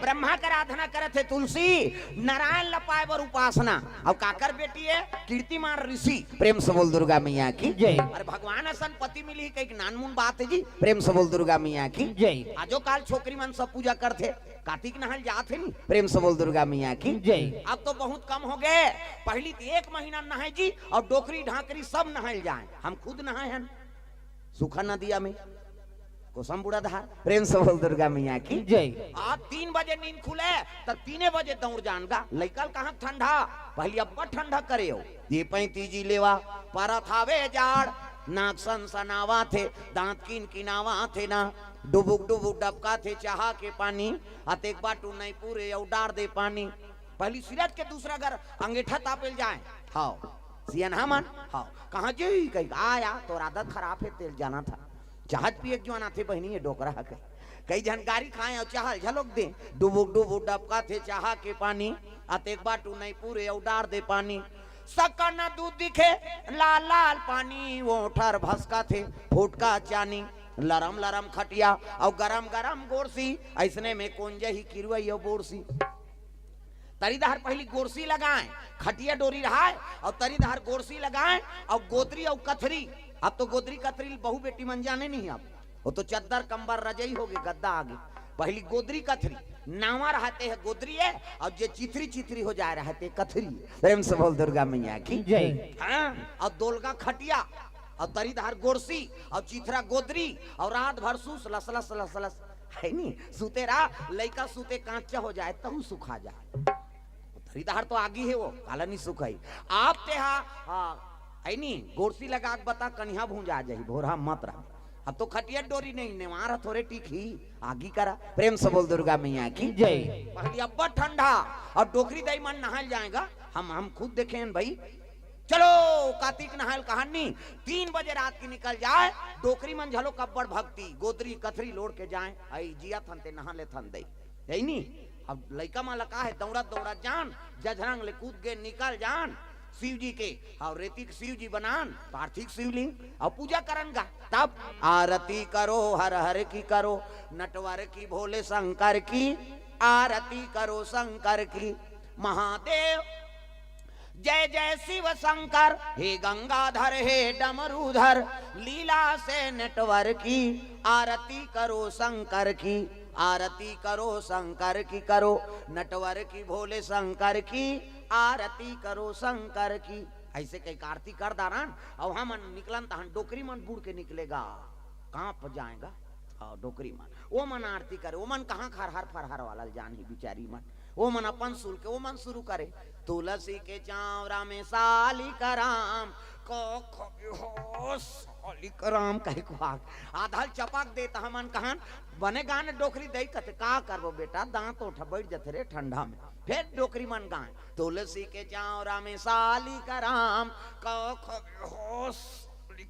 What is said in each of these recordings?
ब्रह्मा के आराधना करे थे तुलसी, नारायण लपाए बर उपासना। और काकर बेटी है कीर्तिमान ऋषि। प्रेम से बोल दुर्गा मैया की जय। अरे भगवान असन पति मिली कई नानमुन बात है जी। प्रेम से बोल दुर्गा मैया की जय। आजो काल छोकरी मन सब पूजा करते, कार्तिक नहल जाते नहीं। प्रेम से बोल दुर्गा मैया की जय। अब तो बहुत कम हो गए, पहली 1 महीना नहाए जी और डोकरी ढाकरी सब नहाए जाए। हम खुद नहाए हैं सुखा नदिया में कोसम बुढ़ा धार। प्रेम से बोल दुर्गा मैया की जय। आप 3 बजे नींद खुले तब 3 बजे दौड़ जानगा। लइकल कहाँ ठंडा, पहले अब ठंडा करे हो। ये 35 लेवा पारा थावे जाड़, नाक सन सनावा थे, दांत किन किनावा थे ना, डुबुक डुबुक डबका थे चाहा के पानी, अतेक बाटू नहीं पूरे उडार दे पानी। पहली सिरत के दूसरा घर अंगीठा तापेल जाए। हाँ सियन हमन हाँ कहाँ जी कहीं आया तो आदत खराब है, तेल जाना था चाहत पिए जो आना थे बहनी ये डोकरा के कई जानकारी खाए और चाहल झलक दे, डुबुक डुबुक डबका थे चाहा के पानी, अतेक बाटू नहीं पूरे उडार दे पानी। सकना दूध दिखे लाल लाल पानी, वो ठर भसका थे फुटका चानी, लरम लरम खटिया और गरम गरम गोरसी, ऐसने में कुंजे ही किरवई और बोरसी। तरीदार पहली गोरसी लगाएं, खटिया डोरी रहा और तरीदार गोरसी लगाएं और गोदरी और कथरी। अब तो गोदरी कथरी बहु बेटी मन जाने नहीं, अब वो तो चद्दर कंबर रजई हो गई गद्दा आगे। पहली गोदरी कथरी नावा रहते हैं गोदरी है, और जे चिथरी चिथरी हो जा रहते कथरी। प्रेम से बोल दुर्गा मैया की जय। हाँ और दोलगा खटिया और तरीदार गोरसी और चिथरा गोदरी और रात भर सूस लस लस लस लस है नी सूते रहा। लइका सूते कांचा हो जाए तहु सुखा जाए, तरीदार तो आगी है वो काला नहीं सुखाई। आप ते है नी गोरसी लगा के बता कन्या भूंज आ जाही भोरा मत रहा। अब तो खटिया डोरी नहीं नेवार थोड़े टीखी आगी करा। प्रेम से बोल दुर्गा मैया की जय। पहली अब्बा ठंडा और डोकरी दही मन नहाल जाएगा। हम खुद देखे हैं भाई। चलो कार्तिक नहाल कहानी 3 बजे रात की निकल जाए, डोकरी मन झलो कब्बड़ भक्ति गोदरी कथरी लोड़ के जाए। आई जिया थनते नहा ले थन दई यही नी। अब लइका माला का है दौड़ा दौड़ा जान, जझरंग ले कूद के निकल जान शिव जी के और रेतिक शिव जी बनान पार्थिव शिवलिंग और पूजा करनगा। तब आरती करो हर हर की करो, नटवर की भोले शंकर की आरती करो शंकर की। महादेव जय जय शिव शंकर, हे गंगाधर हे डमरूधर, लीला से नटवर की आरती करो शंकर की, आरती करो शंकर की करो, नटवर की भोले शंकर की आरती करो शंकर की। ऐसे कई आरती कर दारान और हम निकलन तहन डोकरी मन बूढ़ के निकलेगा, कहाँ पर जाएगा डोकरी मन। वो मन आरती करे, वो मन कहाँ खरहर फरहर वाला जान ही बिचारी मन, वो मन अपन सुर के वो मन शुरू करे। तुलसी के चावरा में साली कराम राम कहे को आधाल चपाक देता हमन कहान बने गाने डोकरी दई कते का करबो बेटा दांत उठ बैठ जथे रे ठंडा में। फिर डोकरी मन गाए तुलसी के चावरा में साली कराम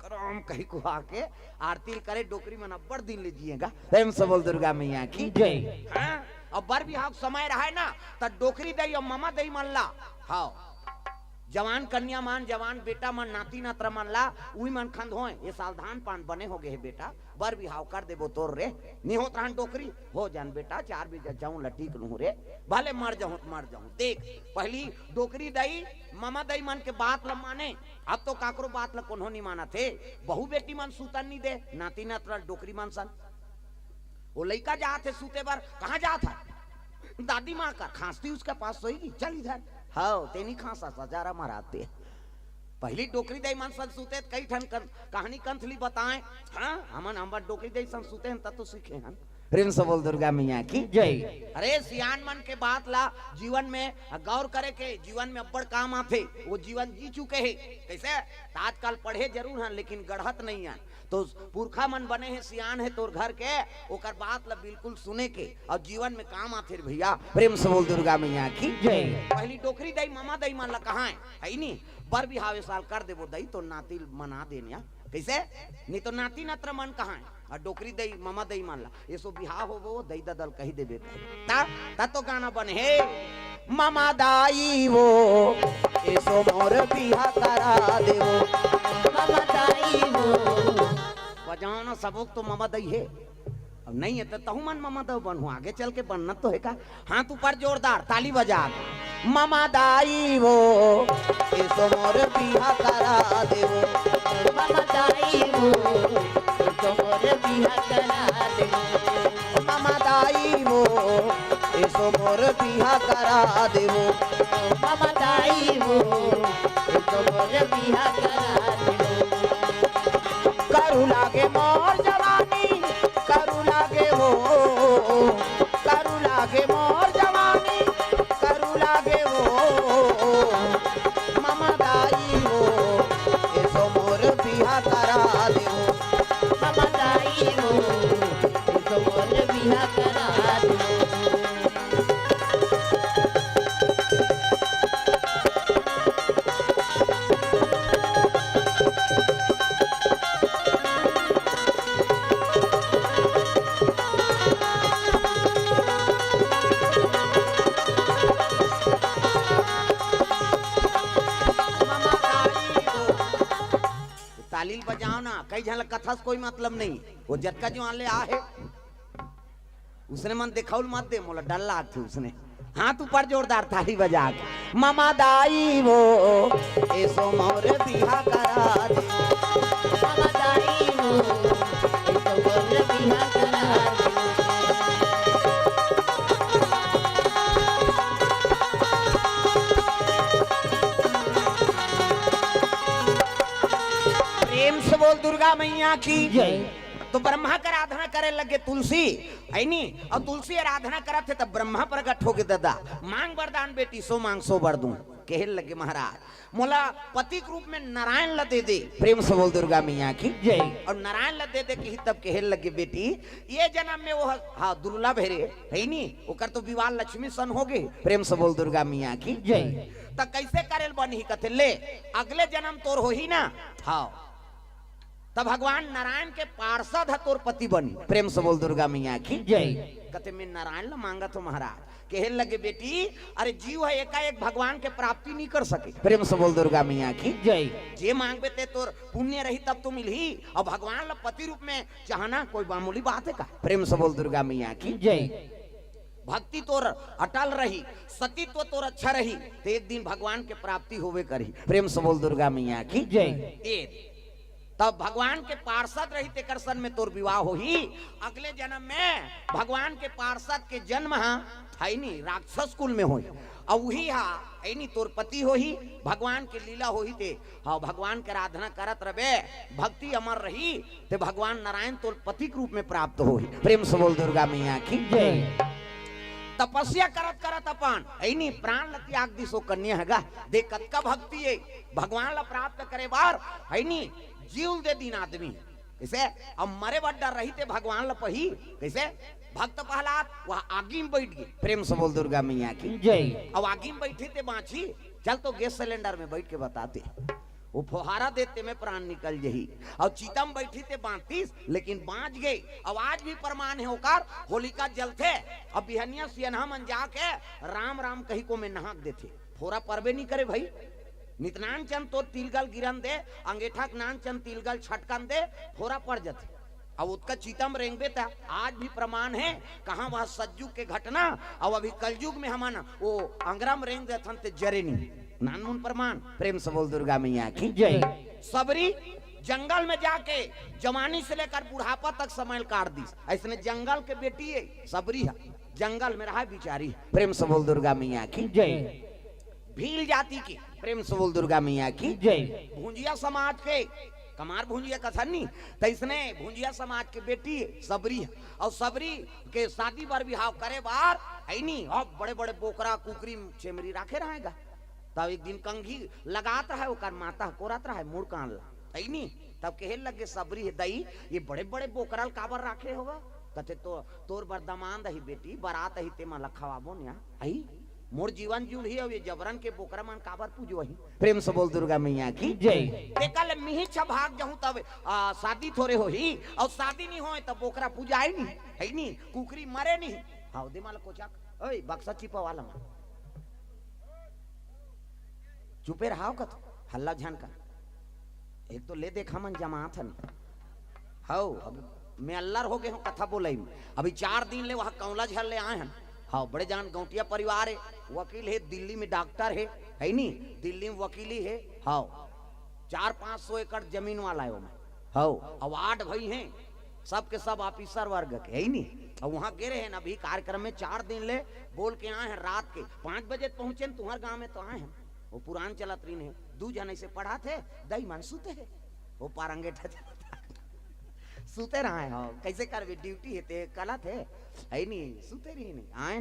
कराम कही को आके आरती करे। डोकरी मन अब्बड़ दिन ले जिएगा। प्रेम से बोल दुर्गा मैया की जय। हाँ? और बर बिहाव समय रहा है ना तो डोकरी दई और मामा दई मन ला। हाँ जवान कन्या मान जवान बेटा मन नाती नात्र मन ला उही मन खंड होए। ये साल धान पान बने हो गए बेटा, बर बिहाव कर देबो तोर रे नहीं होत रहन डोकरी हो जान बेटा 4 बीघा जाऊं लटीक लूं रे भले मर जाऊं। देख पहली डोकरी दई मामा दई मन के बात ल माने। अब तो काकरो बात ल कोनो नहीं माना थे। बहु बेटी मन सूतन नहीं दे, नाती नात्र डोकरी मन सन वो लइका जाते सूते बर कहाँ जाता दादी माँ का खांसती उसके पास सोएगी चल इधर। हाँ तेनी खांसा सजारा मराते। पहली डोकरी दई मन सन सूते कई ठन कहानी कंथली बताएं। हाँ हमन हमर डोकरी दई सन सूते हैं तब तो सीखे हैं। प्रेम से बोल दुर्गा मैया की जय। अरे सियान मन के बात ला जीवन में गौर करे के जीवन में अब्बड़ काम आते। वो जीवन जी चुके हैं कैसे आजकल पढ़े जरूर हैं लेकिन गढ़त नहीं है। तो पुरखा मन बने हैं सियान है तोर घर के ओकर बात ला बिल्कुल सुने के और जीवन में काम आते भैया। प्रेम से बोल दुर्गा मैया की जय। पहली डोकरी दई मामा दई मन ला कहाँ है नहीं बर बिहाव साल कर देवो दई तो नाती मना देने कैसे नहीं तो नाती नत्र मन कहाँ है और डोकरी दई मामा दई मान ला ये सो बिहाव हो वो दई ददल कही देबे ता तो गाना बने हे मामा दाई वो ये सो मोर बिहा करा देवो मामा दाई वो बजाओ ना सबक तो मामा दई है। नहीं है तो तहु मन मामा तो बनू आगे चल के बनना तो है का। हाथ ऊपर जोरदार ताली बजा। मामा दाई वो इसो मोर बिहा करा देवो, मामा दाई वो इसो मोर बिहा करा देवो, मामा दाई वो इसो मोर बिहा करा देवो, मामा दाई वो इसो मोर बिहा करा देवो। करू लागे मोर जवानी, करू लागे वो, करू लागे मोर जवानी, करू लागे वो, मामा दाई वो इसो मोर बिहा करा देवो, मामा दाई वो इसो मोर बिहा करा देवो। तालील बजाओ ना, कई झलक कथा से कोई मतलब नहीं। वो जटका जो आले आ है उसने मन दिखाउल मत दे, मोला डर लाग थी उसने। हाथ ऊपर जोरदार ताली बजा के मामा दाई वो ऐसो मोर बिहा करा दे, मामा दाई वो इसो मोर बिहा करा देवो। प्रेम से बोल दुर्गा मैया की जय। तो ब्रह्मा का आराधना करे लगे तुलसी है नी, और तुलसी आराधना करत थे तब ब्रह्मा प्रकट हो गए। दादा मांग वरदान बेटी सो मांग सो बर दूं। कहे लगे महाराज मोला पति के रूप में नारायण ला दे दे। प्रेम से बोल दुर्गा मैया की जय। और नारायण ला दे दे कि तब कहे लगे बेटी ये जन्म में वो हाँ दुर्लभ है रे है नी, ओकर तो विवाह लक्ष्मी सन हो गए। प्रेम से बोल दुर्गा मैया की जय। तो कैसे करेल बनी कथे ले अगले जन्म तोर हो ही ना। हाँ तब भगवान नारायण के पार्षद है तोर पति बनी। प्रेम से बोल दुर्गा मैया की जय। कहते मैं नारायण ला मांगा तो महाराज कहे लगे बेटी अरे जीव है एकाएक भगवान के प्राप्ति नहीं कर सके। प्रेम से बोल दुर्गा मैया की जय। जे मांगबे ते तोर पुण्य रही तब तो मिलही, और भगवान ला पति रूप में चाहना कोई मामूली बात है का। प्रेम से बोल दुर्गा मैया की जय। भक्ति तोर अटल रही, सतीत्व तोर अच्छा रही तो एक दिन भगवान के प्राप्ति होवे करी। प्रेम से बोल दुर्गा मैया की जय। तब भगवान के पार्षद रही ते करसन में तोर विवाह हो ही। अगले जन्म में भगवान के पार्षद के जन्म है नी राक्षस कुल में होई, और वही है नी तोर पति हो ही। भगवान के लीला हो ही ते हाँ भगवान के आराधना करत रहे, भक्ति अमर रही ते भगवान नारायण तोर पति के रूप में प्राप्त हो ही। प्रेम से बोल दुर्गा मैया की जय। तपस्या करत करत अपन ऐनी प्राण ल त्याग दी सो कन्या हैगा। देख कतका भक्ति है भगवान ला प्राप्त करे बार ऐनी जीव दे दिन आदमी कैसे अब मरे बड़ डर रही थे भगवान ला पही कैसे भक्त प्रहलाद वह आगी में बैठ गए। प्रेम से बोल दुर्गा मैया की जय। अब आगी में बैठे थे बाछी चल तो गैस सिलेंडर में बैठ के बताते वो फुहारा देते में प्राण निकल जही, और चीता में बैठी थे 32 लेकिन बाँच गए। अब आज भी प्रमाण है ओकार होलिका जलते अब बिहनिया सियनहा मन जाके राम राम कही को में नहाक देते फोरा परबे नहीं करे भाई। नितनान चंद तो तिलगल गिरन दे, अंगेठा नान चंद तिलगल छटकन दे फोरा पड़ जाते। अब उसका चीतम रेंगबे था आज भी प्रमाण है कहाँ वह सज्जू के घटना। अब अभी कलयुग में हम वो अंग्रम रेंग दे थे जरे नहीं नानमुन प्रमाण। प्रेम से बोल दुर्गा मैया की जय। सबरी जंगल में जाके जवानी से लेकर बुढ़ापा तक समय काट दी। ऐसने जंगल के बेटी है सबरी है, जंगल में रहा बिचारी। प्रेम से बोल दुर्गा मैया की जय। भील जाति की। प्रेम से बोल दुर्गा मैया की जय। भुंजिया समाज के कमार भुंजिया कथन नहीं तो इसने भुंजिया समाज के बेटी सबरी है, और सबरी के शादी पर बिहाव करे बार ऐनी अब बड़े बड़े बोकरा कुकरी चेमरी राखे रहेगा। तब एक दिन कंघी लगात रहा है ओकर माता कोरात रहा है मुड़ कान ला ऐनी तब कहे लगे सबरी है दई ये बड़े बड़े बोकरल काबर राखे होगा। कहते तो तोर बरदमान दही बेटी बारात ही ते मन खवाबो न आई मोर जीवन जुड़ ही ये जबरन के बोकरा मन काबर पूजो वही। प्रेम से बोल दुर्गा मैया की जय। देखल मिही भाग जाऊं तब शादी थोड़े हो ही, और शादी नहीं हो तब बोकरा पूजा नहीं है नी कुकरी मरे नहीं। हाँ दे माला कोचाक ओए बक्सा चिपा वाला मान चुपे रहाओ कत हल्ला झन का एक तो ले देखा मन जमा था नहीं। हाँ अब मैं अल्लाह हो गए हूँ कथा बोले अभी 4 दिन ले वहाँ कौला झल ले आए हैं। हाँ बड़े जान गौटिया परिवार है, वकील है, दिल्ली में डॉक्टर है नहीं, दिल्ली में वकीली है। हाँ 400-500 एकड़ जमीन वाला है वो में। हाँ अब 8 भाई हैं, सब के सब ऑफिसर वर्ग के है नहीं। और वहाँ गिरे हैं अभी कार्यक्रम में 4 दिन ले बोल के आए हैं। रात के 5 बजे पहुंचे तुम्हारे गांव में तो आए हैं। वो पुरान चलत रही है, 2 जने से पढ़ा थे दही मान सुते है, वो पारंगे सुते रहा है। हाँ कैसे कर ड्यूटी है ते कला थे है नहीं, सुते रही नहीं आए